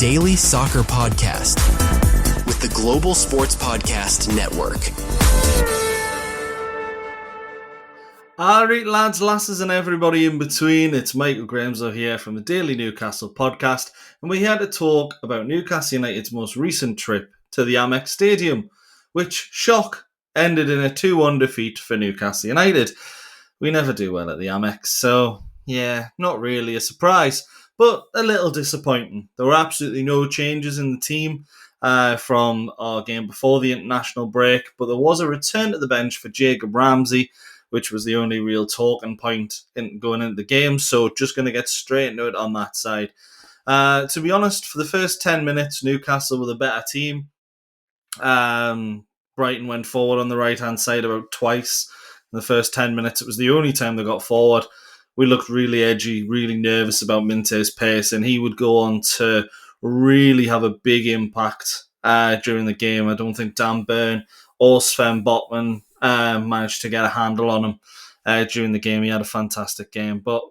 daily soccer podcast with the Global Sports Podcast Network. Alright lads, lasses and everybody in between, it's Michael Grahamslaw here from the Daily Newcastle podcast, and we're here to talk about Newcastle United's most recent trip to the Amex Stadium, which, shock, ended in a 2-1 defeat for Newcastle United. We never do well at the Amex, so yeah, not really a surprise, but a little disappointing. There were absolutely no changes in the team from our game before the international break, but there was a return to the bench for Jacob Ramsey, which was the only real talking point in going into the game. So just going to get straight into it on that side. To be honest, for the first 10 minutes, Newcastle were the better team. Brighton went forward on the right-hand side about twice in the first 10 minutes. It was the only time they got forward. We looked really edgy, really nervous about Minte's pace, and he would go on to really have a big impact during the game. I don't think Dan Burn or Sven Botman managed to get a handle on him during the game. He had a fantastic game. But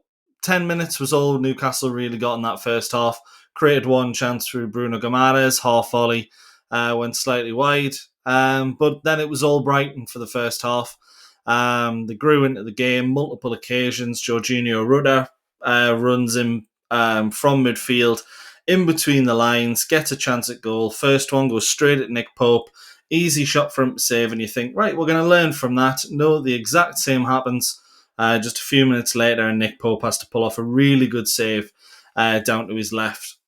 10 minutes was all Newcastle really got in that first half. Created one chance through Bruno Guimaraes, half volley, went slightly wide. But then it was all Brighton for the first half. They grew into the game, multiple occasions. Jorginho Rutter runs in from midfield, in between the lines, gets a chance at goal. First one goes straight at Nick Pope. Easy shot for him to save, and you think, right, we're going to learn from that. No, the exact same happens just a few minutes later, and Nick Pope has to pull off a really good save down to his left.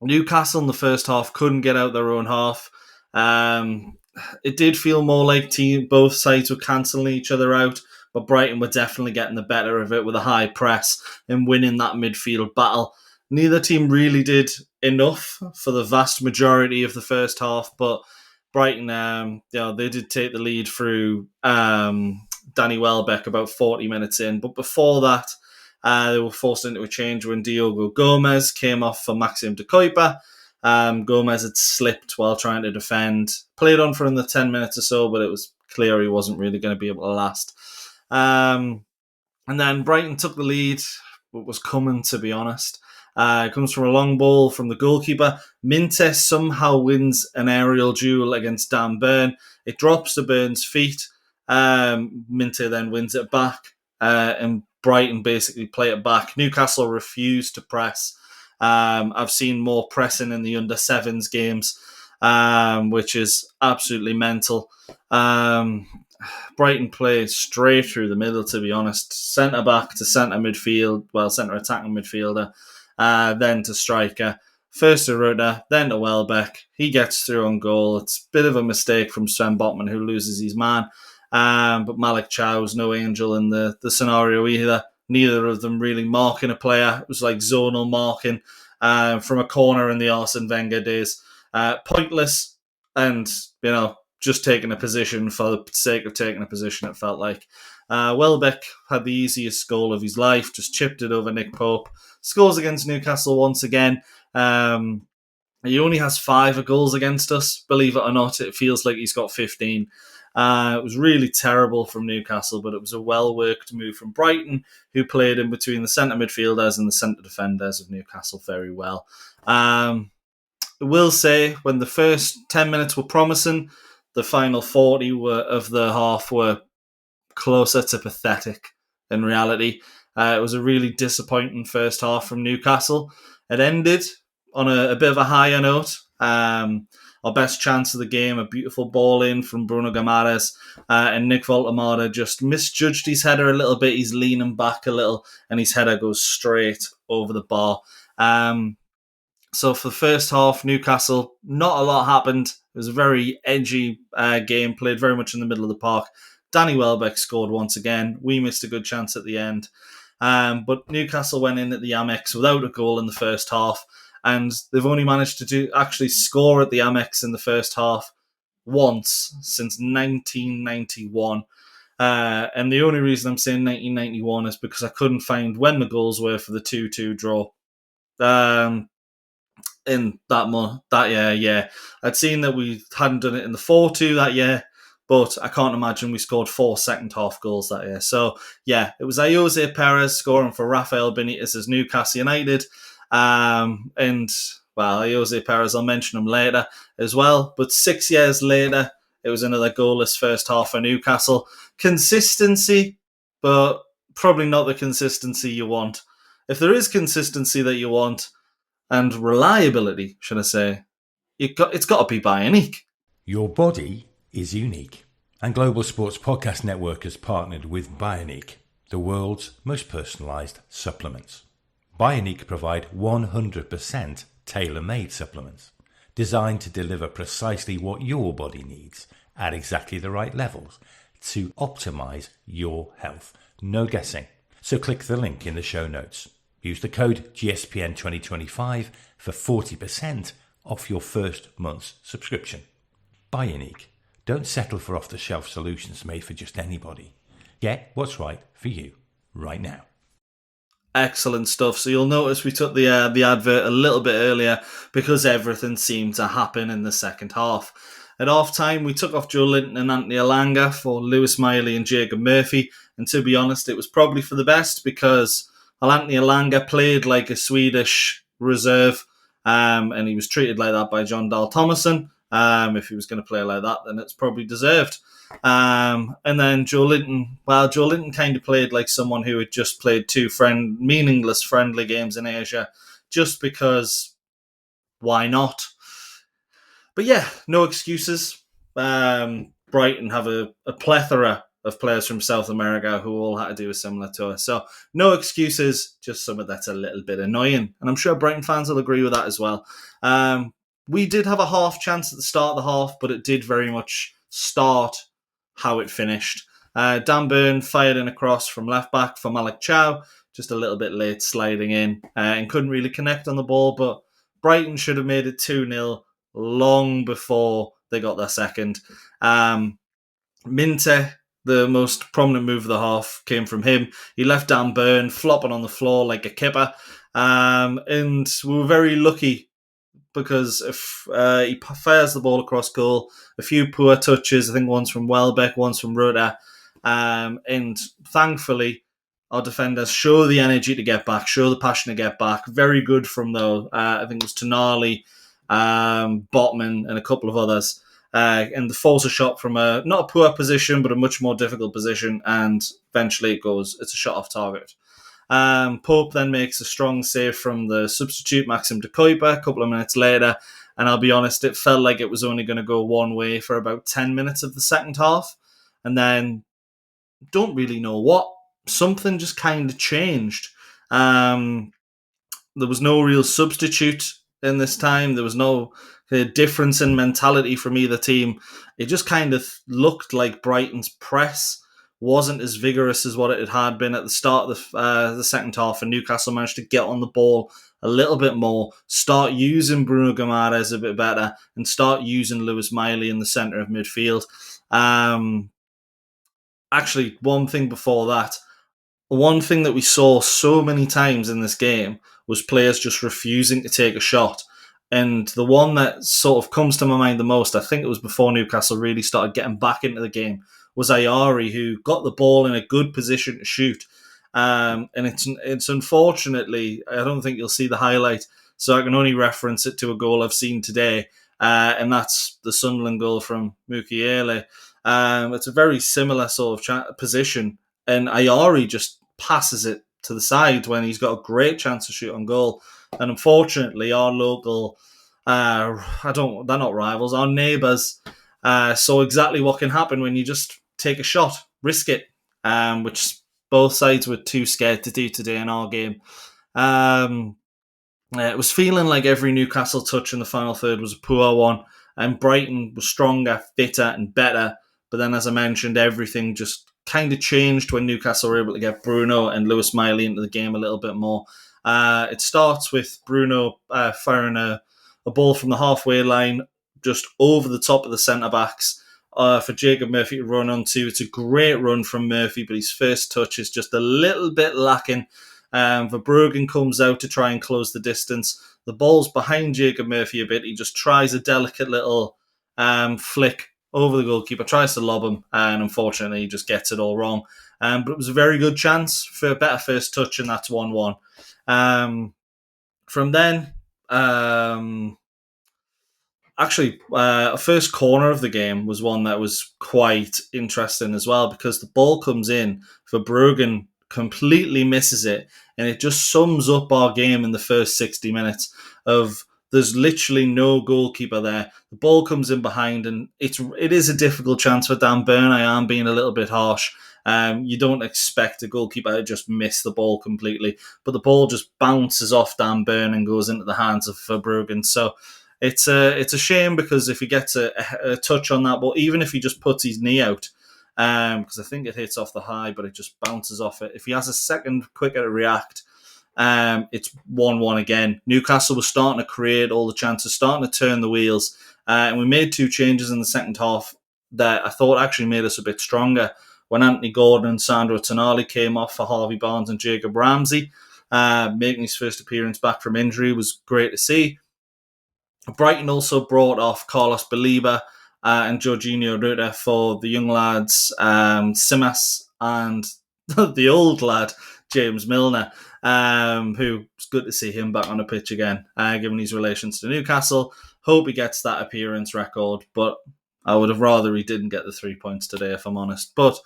Newcastle in the first half couldn't get out their own half. It did feel more like both sides were cancelling each other out, but Brighton were definitely getting the better of it with a high press and winning that midfield battle. Neither team really did enough for the vast majority of the first half, but Brighton, they did take the lead through Danny Welbeck about 40 minutes in. But before that, they were forced into a change when Diogo Gomez came off for Maxime de Kuyper. Gomez had slipped while trying to defend. Played on for another 10 minutes or so, but it was clear he wasn't really going to be able to last. And then Brighton took the lead, but was coming, to be honest. It comes from a long ball from the goalkeeper. Minte somehow wins an aerial duel against Dan Burn. It drops to Burn's feet. Minte then wins it back, and Brighton basically play it back. Newcastle refused to press. I've seen more pressing in the under-7s games, which is absolutely mental. Brighton play straight through the middle, to be honest. Centre-back to centre midfield, centre attacking midfielder. Then to striker. First to Rutter, then to Welbeck. He gets through on goal. It's a bit of a mistake from Sven Botman, who loses his man. But Malik Chow's no angel in the scenario either. Neither of them really marking a player. It was like zonal marking from a corner in the Arsene Wenger days. Pointless and, just taking a position for the sake of taking a position, it felt like. Welbeck had the easiest goal of his life, just chipped it over Nick Pope. Scores against Newcastle once again. He only has 5 goals against us, believe it or not. It feels like he's got 15. It was really terrible from Newcastle, but it was a well-worked move from Brighton, who played in between the centre midfielders and the centre defenders of Newcastle very well. I will say, when the first 10 minutes were promising, the final 40 of the half were closer to pathetic in reality. It was a really disappointing first half from Newcastle. It ended on a bit of a higher note. Our best chance of the game, a beautiful ball in from Bruno Guimaraes, and Nick Woltamade just misjudged his header a little bit. He's leaning back a little, and his header goes straight over the bar. So for the first half, Newcastle, not a lot happened. It was a very edgy game, played very much in the middle of the park. Danny Welbeck scored once again. We missed a good chance at the end. But Newcastle went in at the Amex without a goal in the first half, and they've only managed to actually score at the Amex in the first half once since 1991. And the only reason I'm saying 1991 is because I couldn't find when the goals were for the 2-2 draw. In that year, yeah. I'd seen that we hadn't done it in the 4-2 that year, but I can't imagine we scored 4 second-half goals that year. So, yeah, it was Ayoze Perez scoring for Rafael Benitez's Newcastle United. And, well, Jose Perez, I'll mention him later as well. But 6 years later, it was another goalless first half for Newcastle. Consistency, but probably not the consistency you want. If there is consistency that you want, and reliability, should I say, it's got to be Bionic. Your body is unique. And Global Sports Podcast Network has partnered with Bionic, the world's most personalised supplements. Bionic provide 100% tailor-made supplements designed to deliver precisely what your body needs at exactly the right levels to optimise your health. No guessing. So click the link in the show notes. Use the code GSPN2025 for 40% off your first month's subscription. Bionic. Don't settle for off-the-shelf solutions made for just anybody. Get what's right for you right now. Excellent stuff. So you'll notice we took the advert a little bit earlier because everything seemed to happen in the second half. At half-time, we took off Joe Linton and Anthony Elanga for Lewis Miley and Jacob Murphy. And to be honest, it was probably for the best because Anthony Elanga played like a Swedish reserve, and he was treated like that by John Dahl Tomasson. If he was going to play like that, then it's probably deserved. And then Joe Linton kind of played like someone who had just played two meaningless friendly games in Asia, just because why not? But yeah, no excuses. Brighton have a plethora of players from South America who all had to do a similar tour. So no excuses, just something that's a little bit annoying. And I'm sure Brighton fans will agree with that as well. We did have a half chance at the start of the half, but it did very much start how it finished. Dan Burn fired in a cross from left back for Malik Chow, just a little bit late sliding in and couldn't really connect on the ball, but Brighton should have made it 2-0 long before they got their second. Minte, the most prominent move of the half, came from him. He left Dan Burn flopping on the floor like a kipper, and we were very lucky because if he fires the ball across goal, a few poor touches, I think one's from Welbeck, one's from Rutter, and thankfully our defenders show the energy to get back, show the passion to get back. Very good from I think it was Tonali, Botman and a couple of others, and they force a shot from not a poor position but a much more difficult position, and eventually it's a shot off target. Pope then makes a strong save from the substitute Maxim de Kuyper a couple of minutes later, and I'll be honest, it felt like it was only going to go one way for about 10 minutes of the second half, and then don't really know what. Something just kind of changed. There was no real substitute in this time. There was no difference in mentality from either team. It just kind of looked like Brighton's press wasn't as vigorous as what it had been at the start of the second half, and Newcastle managed to get on the ball a little bit more, start using Bruno Guimaraes a bit better, and start using Lewis Miley in the centre of midfield. Actually, one thing before that, one thing that we saw so many times in this game was players just refusing to take a shot. And the one that sort of comes to my mind the most, I think it was before Newcastle really started getting back into the game, was Ayari, who got the ball in a good position to shoot. And it's unfortunately, I don't think you'll see the highlight, so I can only reference it to a goal I've seen today, and that's the Sunderland goal from Mukiele. It's a very similar sort of position, and Ayari just passes it to the side when he's got a great chance to shoot on goal. And unfortunately, our local, they're not rivals, our neighbours saw exactly what can happen when you just take a shot, risk it, which both sides were too scared to do today in our game. It was feeling like every Newcastle touch in the final third was a poor one, and Brighton was stronger, fitter and better. But then, as I mentioned, everything just kind of changed when Newcastle were able to get Bruno and Lewis Miley into the game a little bit more. It starts with Bruno firing a ball from the halfway line just over the top of the centre-backs for Jacob Murphy to run onto. It's a great run from Murphy, but his first touch is just a little bit lacking. Verbruggen comes out to try and close the distance. The ball's behind Jacob Murphy a bit. He just tries a delicate little flick over the goalkeeper, tries to lob him, and unfortunately he just gets it all wrong. But it was a very good chance for a better first touch, and that's 1-1. From then, Actually, first corner of the game was one that was quite interesting as well, because the ball comes in for Bruggen, completely misses it, and it just sums up our game in the first 60 minutes of there's literally no goalkeeper there. The ball comes in behind, and it is a difficult chance for Dan Burn. I am being a little bit harsh. You don't expect a goalkeeper to just miss the ball completely, but the ball just bounces off Dan Burn and goes into the hands of Verbruggen. So it's a shame, because if he gets a touch on that ball, even if he just puts his knee out, because I think it hits off the high, but it just bounces off it. If he has a second quicker to react, it's 1-1 again. Newcastle was starting to create all the chances, starting to turn the wheels, and we made 2 changes in the second half that I thought actually made us a bit stronger. When Anthony Gordon and Sandro Tonali came off for Harvey Barnes and Jacob Ramsey, making his first appearance back from injury, was great to see. Brighton also brought off Carlos Baliba and Jorginho Ruta for the young lads, Simas and the old lad, James Milner, who was good to see him back on the pitch again, given his relations to Newcastle. Hope he gets that appearance record, but I would have rather he didn't get the 3 points today, if I'm honest. But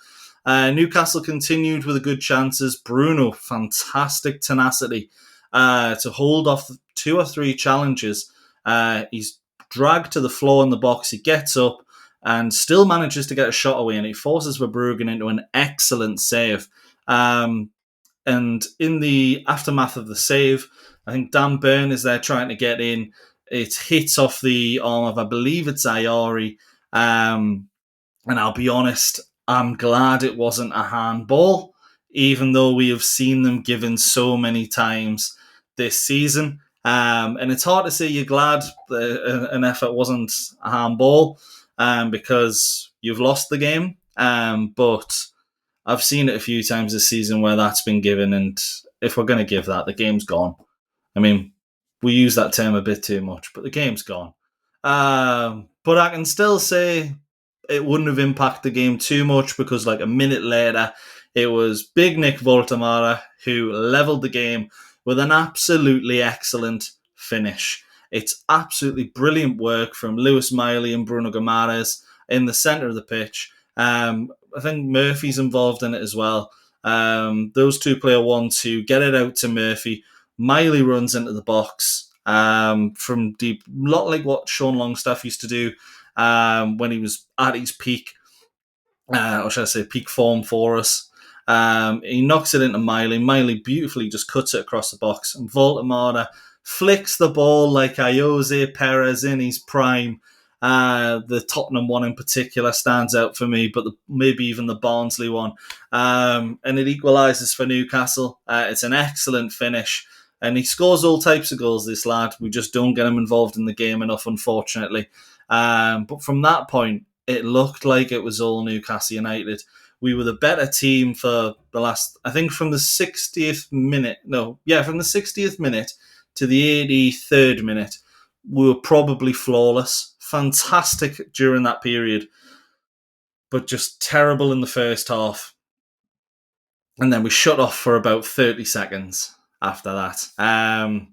Newcastle continued with the good chances. Bruno, fantastic tenacity to hold off 2 or 3 challenges. He's dragged to the floor in the box. He gets up and still manages to get a shot away, and he forces Verbruggen into an excellent save. And in the aftermath of the save, I think Dan Burn is there trying to get in. It hits off the arm of, I believe it's Ayari. And I'll be honest, I'm glad it wasn't a handball, even though we have seen them given so many times this season. And it's hard to say you're glad an effort wasn't a handball, because you've lost the game. But I've seen it a few times this season where that's been given, and if we're going to give that, the game's gone. I mean, we use that term a bit too much, but the game's gone. But I can still say it wouldn't have impacted the game too much, because like a minute later, it was big Nick Woltamade who levelled the game with an absolutely excellent finish. It's absolutely brilliant work from Lewis Miley and Bruno Guimaraes in the centre of the pitch. I think Murphy's involved in it as well. Those two play a 1-2, get it out to Murphy. Miley runs into the box from deep, a lot like what Sean Longstaff used to do when he was at his peak, or should I say peak form for us. He knocks it into Miley. Miley beautifully just cuts it across the box, and Woltamade flicks the ball like Jose Perez in his prime. The Tottenham one in particular stands out for me, but maybe even the Barnsley one. And it equalises for Newcastle. It's an excellent finish, and he scores all types of goals, this lad. We just don't get him involved in the game enough, unfortunately. But from that point, it looked like it was all Newcastle United. We were the better team for the last, I think from the 60th minute, from the 60th minute to the 83rd minute, we were probably flawless. Fantastic during that period, but just terrible in the first half. And then we shut off for about 30 seconds after that.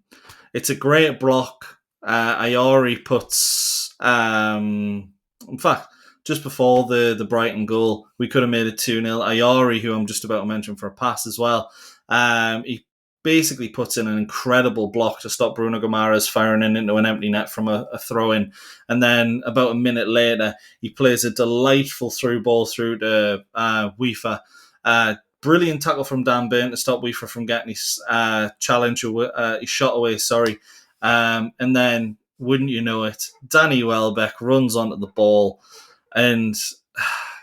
It's a great block. Ayari puts, in fact, just before the Brighton goal, we could have made it 2-0. Ayari, who I'm just about to mention for a pass as well, he basically puts in an incredible block to stop Bruno Guimaraes firing into an empty net from a throw-in. And then about a minute later, he plays a delightful through ball through to Weaver. Brilliant tackle from Dan Burn to stop Weaver from getting his his shot away, and then, wouldn't you know it, Danny Welbeck runs onto the ball. And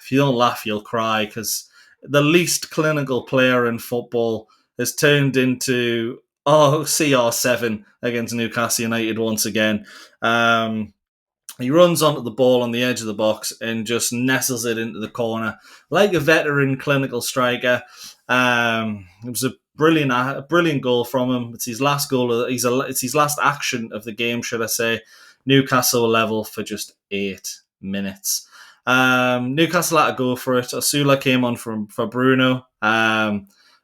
if you don't laugh, you'll cry, because the least clinical player in football has turned into CR7 against Newcastle United once again. He runs onto the ball on the edge of the box and just nestles it into the corner like a veteran clinical striker. It was a brilliant goal from him. It's his last goal. It's his last action of the game, should I say. Newcastle level for just 8 minutes. Newcastle had to go for it. Osula came on for Bruno.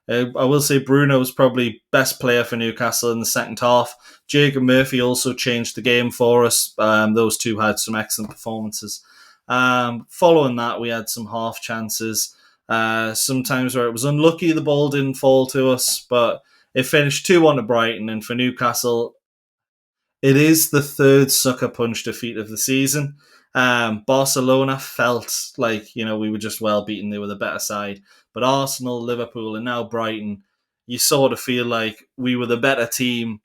I will say Bruno was probably best player for Newcastle in the second half. Jacob Murphy also changed the game for us. Those two had some excellent performances. Following that, we had some half chances. Sometimes where it was unlucky the ball didn't fall to us, but it finished 2-1 to Brighton. And for Newcastle, it is the third sucker punch defeat of the season. Barcelona felt like, we were just well beaten. They were the better side. But Arsenal, Liverpool, and now Brighton, you sort of feel like we were the better team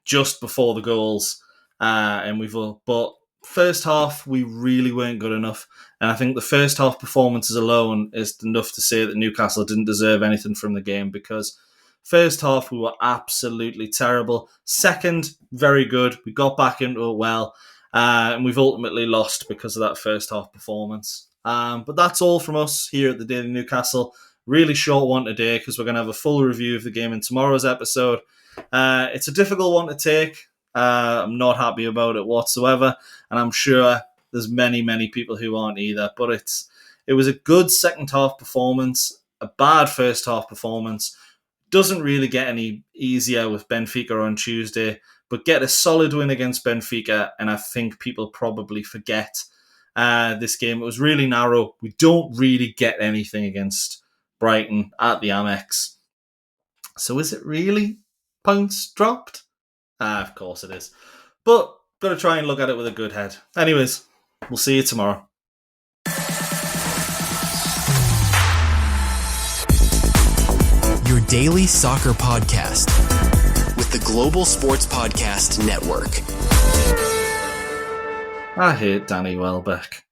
just before the goals. But first half, we really weren't good enough. And I think the first half performances alone is enough to say that Newcastle didn't deserve anything from the game, because first half, we were absolutely terrible. Second, very good. We got back into it well. And we've ultimately lost because of that first half performance. But that's all from us here at the Daily Newcastle. Really short one today because we're going to have a full review of the game in tomorrow's episode. It's a difficult one to take. I'm not happy about it whatsoever. And I'm sure there's many, many people who aren't either. But it was a good second half performance, a bad first half performance. Doesn't really get any easier with Benfica on Tuesday, but get a solid win against Benfica, and I think people probably forget this game. It was really narrow. We don't really get anything against Brighton at the Amex. So is it really points dropped? Of course it is. But got to try and look at it with a good head. Anyways, we'll see you tomorrow. Your daily soccer podcast with the Global Sports Podcast Network. I hate Danny Welbeck.